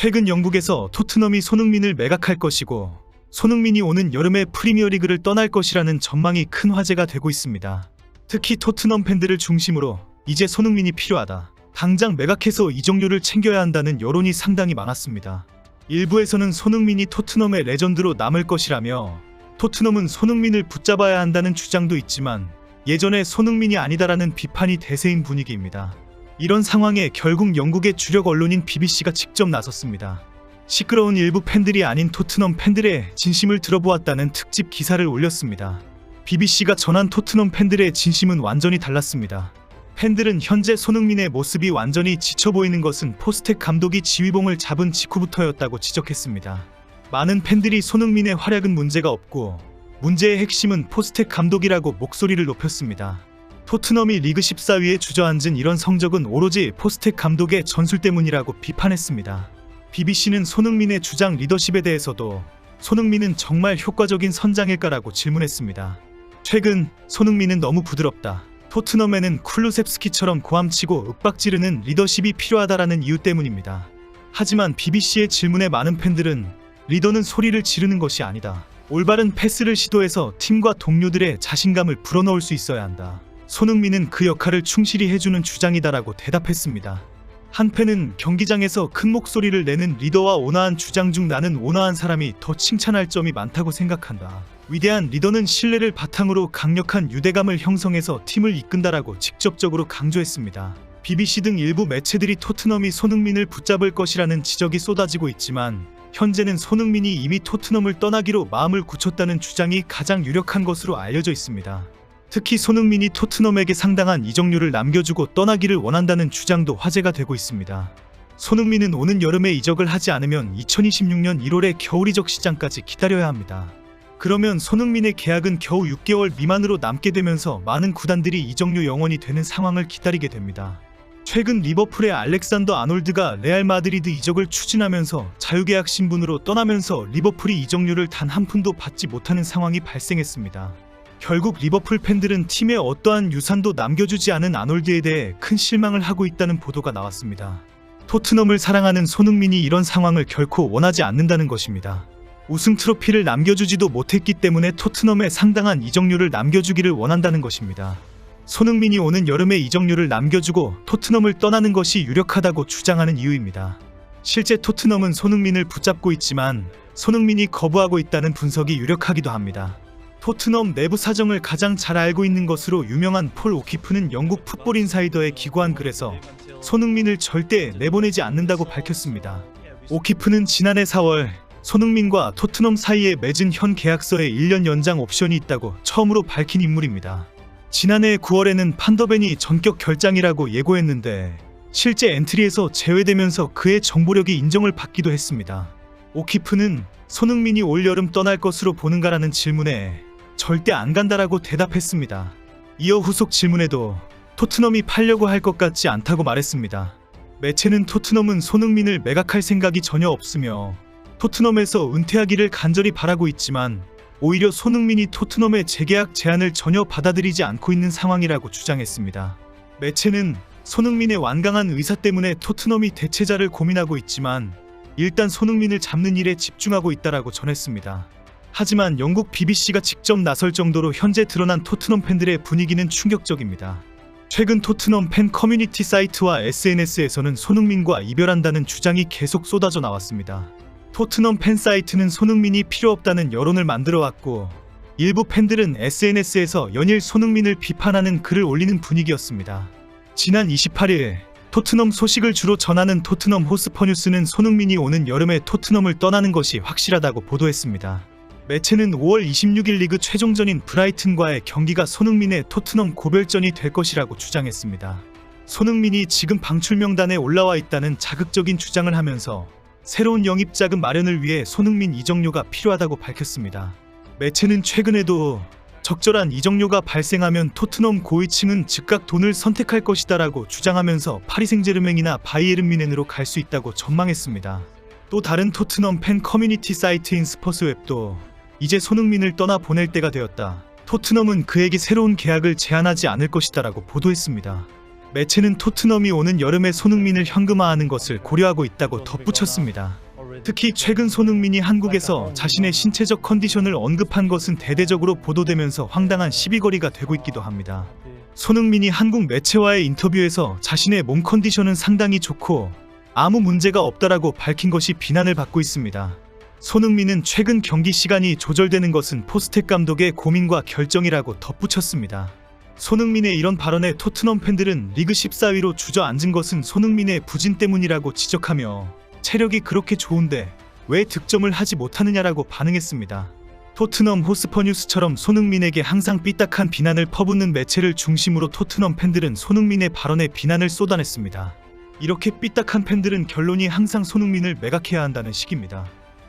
최근 영국에서 토트넘이 손흥민을 매각할 것이고 손흥민이 오는 여름에 프리미어리그를 떠날 것이라는 전망이 큰 화제가 되고 있습니다. 특히 토트넘 팬들을 중심으로 이제 손흥민이 필요하다, 당장 매각해서 이적료를 챙겨야 한다는 여론이 상당히 많았습니다. 일부에서는 손흥민이 토트넘의 레전드로 남을 것이라며 토트넘은 손흥민을 붙잡아야 한다는 주장도 있지만 예전에 손흥민이 아니다라는 비판이 대세인 분위기입니다. 이런 상황에 결국 영국의 주력 언론인 BBC가 직접 나섰습니다. 시끄러운 일부 팬들이 아닌 토트넘 팬들의 진심을 들어보았다는 특집 기사를 올렸습니다. BBC가 전한 토트넘 팬들의 진심은 완전히 달랐습니다. 팬들은 현재 손흥민의 모습이 완전히 지쳐 보이는 것은 포스텍 감독이 지휘봉을 잡은 직후부터였다고 지적했습니다. 많은 팬들이 손흥민의 활약은 문제가 없고 문제의 핵심은 포스텍 감독이라고 목소리를 높였습니다. 토트넘이 리그 14위에 주저앉은 이런 성적은 오로지 포스텍 감독의 전술 때문이라고 비판했습니다. BBC는 손흥민의 주장 리더십에 대해서도 손흥민은 정말 효과적인 선장일까라고 질문했습니다. 최근 손흥민은 너무 부드럽다, 토트넘에는 쿨루셉스키처럼 고함치고 윽박지르는 리더십이 필요하다라는 이유 때문입니다. 하지만 BBC의 질문에 많은 팬들은 리더는 소리를 지르는 것이 아니다, 올바른 패스를 시도해서 팀과 동료들의 자신감을 불어넣을 수 있어야 한다, 손흥민은 그 역할을 충실히 해주는 주장이다라고 대답했습니다. 한 팬은 경기장에서 큰 목소리를 내는 리더와 온화한 주장 중 나는 온화한 사람이 더 칭찬할 점이 많다고 생각한다, 위대한 리더는 신뢰를 바탕으로 강력한 유대감을 형성해서 팀을 이끈다라고 직접적으로 강조했습니다. BBC 등 일부 매체들이 토트넘이 손흥민을 붙잡을 것이라는 지적이 쏟아지고 있지만 현재는 손흥민이 이미 토트넘을 떠나기로 마음을 굳혔다는 주장이 가장 유력한 것으로 알려져 있습니다. 특히 손흥민이 토트넘에게 상당한 이적료를 남겨주고 떠나기를 원한다는 주장도 화제가 되고 있습니다. 손흥민은 오는 여름에 이적을 하지 않으면 2026년 1월의 겨울 이적 시장까지 기다려야 합니다. 그러면 손흥민의 계약은 겨우 6개월 미만으로 남게 되면서 많은 구단들이 이적료 영원이 되는 상황을 기다리게 됩니다. 최근 리버풀의 알렉산더 아놀드가 레알 마드리드 이적을 추진하면서 자유계약 신분으로 떠나면서 리버풀이 이적료를 단 한 푼도 받지 못하는 상황이 발생했습니다. 결국 리버풀 팬들은 팀에 어떠한 유산도 남겨주지 않은 아놀드에 대해 큰 실망을 하고 있다는 보도가 나왔습니다. 토트넘을 사랑하는 손흥민이 이런 상황을 결코 원하지 않는다는 것입니다. 우승 트로피를 남겨주지도 못했기 때문에 토트넘에 상당한 이적료를 남겨주기를 원한다는 것입니다. 손흥민이 오는 여름에 이적료를 남겨주고 토트넘을 떠나는 것이 유력하다고 주장하는 이유입니다. 실제 토트넘은 손흥민을 붙잡고 있지만 손흥민이 거부하고 있다는 분석이 유력하기도 합니다. 토트넘 내부 사정을 가장 잘 알고 있는 것으로 유명한 폴 오키프는 영국 풋볼 인사이더에 기고한 글에서 손흥민을 절대 내보내지 않는다고 밝혔습니다. 오키프는 지난해 4월 손흥민과 토트넘 사이에 맺은 현 계약서에 1년 연장 옵션이 있다고 처음으로 밝힌 인물입니다. 지난해 9월에는 판더벤이 전격 결장이라고 예고했는데 실제 엔트리에서 제외되면서 그의 정보력이 인정을 받기도 했습니다. 오키프는 손흥민이 올 여름 떠날 것으로 보는가라는 질문에 절대 안 간다라고 대답했습니다. 이어 후속 질문에도 토트넘이 팔려고 할 것 같지 않다고 말했습니다. 매체는 토트넘은 손흥민을 매각할 생각이 전혀 없으며 토트넘에서 은퇴하기를 간절히 바라고 있지만 오히려 손흥민이 토트넘의 재계약 제안을 전혀 받아들이지 않고 있는 상황이라고 주장했습니다. 매체는 손흥민의 완강한 의사 때문에 토트넘이 대체자를 고민하고 있지만 일단 손흥민을 잡는 일에 집중하고 있다라고 전했습니다. 하지만 영국 BBC가 직접 나설 정도로 현재 드러난 토트넘 팬들의 분위기는 충격적입니다. 최근 토트넘 팬 커뮤니티 사이트와 SNS에서는 손흥민과 이별한다는 주장이 계속 쏟아져 나왔습니다. 토트넘 팬 사이트는 손흥민이 필요 없다는 여론을 만들어왔고 일부 팬들은 SNS에서 연일 손흥민을 비판하는 글을 올리는 분위기였습니다. 지난 28일 토트넘 소식을 주로 전하는 토트넘 호스퍼 뉴스는 손흥민이 오는 여름에 토트넘을 떠나는 것이 확실하다고 보도했습니다. 매체는 5월 26일 리그 최종전인 브라이튼과의 경기가 손흥민의 토트넘 고별전이 될 것이라고 주장했습니다. 손흥민이 지금 방출 명단에 올라와 있다는 자극적인 주장을 하면서 새로운 영입 자금 마련을 위해 손흥민 이적료가 필요하다고 밝혔습니다. 매체는 최근에도 적절한 이적료가 발생하면 토트넘 고위층은 즉각 돈을 선택할 것이다라고 주장하면서 파리 생제르맹이나 바이에른 뮌헨으로 갈 수 있다고 전망했습니다. 또 다른 토트넘 팬 커뮤니티 사이트인 스퍼스웹도 이제 손흥민을 떠나 보낼 때가 되었다, 토트넘은 그에게 새로운 계약을 제안하지 않을 것이다라고 보도했습니다. 매체는 토트넘이 오는 여름에 손흥민을 현금화하는 것을 고려하고 있다고 덧붙였습니다. 특히 최근 손흥민이 한국에서 자신의 신체적 컨디션을 언급한 것은 대대적으로 보도되면서 황당한 시비거리가 되고 있기도 합니다. 손흥민이 한국 매체와의 인터뷰에서 자신의 몸 컨디션은 상당히 좋고 아무 문제가 없다라고 밝힌 것이 비난을 받고 있습니다. 손흥민은 최근 경기 시간이 조절되는 것은 포스텍 감독의 고민과 결정이라고 덧붙였습니다. 손흥민의 이런 발언에 토트넘 팬들은 리그 14위로 주저앉은 것은 손흥민의 부진 때문이라고 지적하며 체력이 그렇게 좋은데 왜 득점을 하지 못하느냐라고 반응했습니다. 토트넘 호스퍼 뉴스처럼 손흥민에게 항상 삐딱한 비난을 퍼붓는 매체를 중심으로 토트넘 팬들은 손흥민의 발언에 비난을 쏟아냈습니다. 이렇게 삐딱한 팬들은 결론이 항상 손흥민을 매각해야 한다는 식입니다.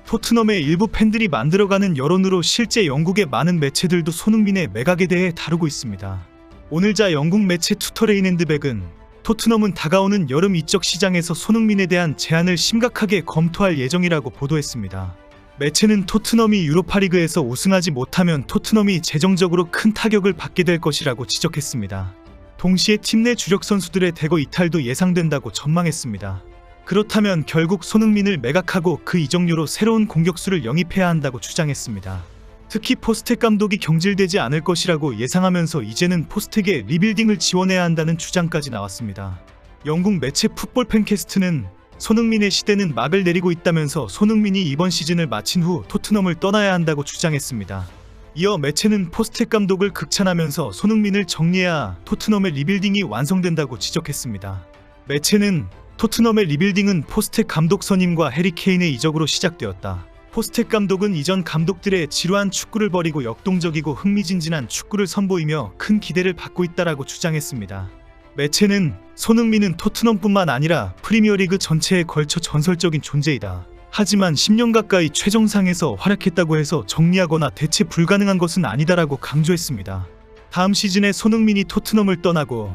토트넘의 일부 팬들이 만들어가는 여론으로 실제 영국의 많은 매체들도 손흥민의 매각에 대해 다루고 있습니다. 오늘자 영국 매체 투터레인앤드백은 토트넘은 다가오는 여름 이적 시장에서 손흥민에 대한 제안을 심각하게 검토할 예정이라고 보도했습니다. 매체는 토트넘이 유로파리그에서 우승하지 못하면 토트넘이 재정적으로 큰 타격을 받게 될 것이라고 지적했습니다. 동시에 팀 내 주력 선수들의 대거 이탈도 예상된다고 전망했습니다. 그렇다면 결국 손흥민을 매각하고 그 이적료로 새로운 공격수를 영입해야 한다고 주장했습니다. 특히 포스텍 감독이 경질되지 않을 것이라고 예상하면서 이제는 포스텍의 리빌딩을 지원해야 한다는 주장까지 나왔습니다. 영국 매체 풋볼 팬캐스트는 손흥민의 시대는 막을 내리고 있다면서 손흥민이 이번 시즌을 마친 후 토트넘을 떠나야 한다고 주장했습니다. 이어 매체는 포스텍 감독을 극찬하면서 손흥민을 정리해야 토트넘의 리빌딩이 완성된다고 지적했습니다. 매체는 토트넘의 리빌딩은 포스텍 감독 선임과 해리 케인의 이적으로 시작되었다. 포스텍 감독은 이전 감독들의 지루한 축구를 버리고 역동적이고 흥미진진한 축구를 선보이며 큰 기대를 받고 있다라고 주장했습니다. 매체는 손흥민은 토트넘뿐만 아니라 프리미어리그 전체에 걸쳐 전설적인 존재이다. 하지만 10년 가까이 최정상에서 활약했다고 해서 정리하거나 대체 불가능한 것은 아니다라고 강조했습니다. 다음 시즌에 손흥민이 토트넘을 떠나고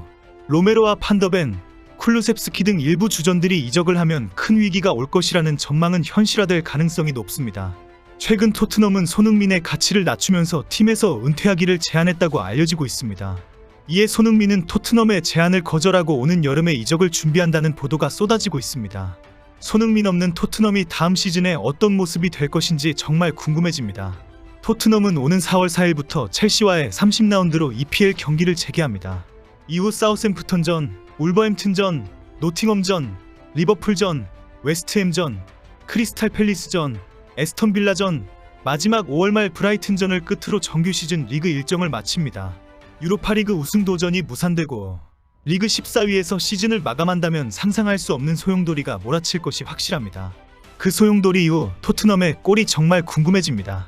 로메로와 판더벤, 쿨루셉스키 등 일부 주전들이 이적을 하면 큰 위기가 올 것이라는 전망은 현실화될 가능성이 높습니다. 최근 토트넘은 손흥민의 가치를 낮추면서 팀에서 은퇴하기를 제안했다고 알려지고 있습니다. 이에 손흥민은 토트넘의 제안을 거절하고 오는 여름에 이적을 준비한다는 보도가 쏟아지고 있습니다. 손흥민 없는 토트넘이 다음 시즌에 어떤 모습이 될 것인지 정말 궁금해집니다. 토트넘은 오는 4월 4일부터 첼시와의 30라운드로 EPL 경기를 재개합니다. 이후 사우샘프턴전, 울버햄튼전, 노팅엄전, 리버풀전, 웨스트햄전, 크리스탈 팰리스전, 에스턴빌라전, 마지막 5월 말 브라이튼전을 끝으로 정규 시즌 리그 일정을 마칩니다. 유로파리그 우승 도전이 무산되고 리그 14위에서 시즌을 마감한다면 상상할 수 없는 소용돌이가 몰아칠 것이 확실합니다. 그 소용돌이 이후 토트넘의 꼴이 정말 궁금해집니다.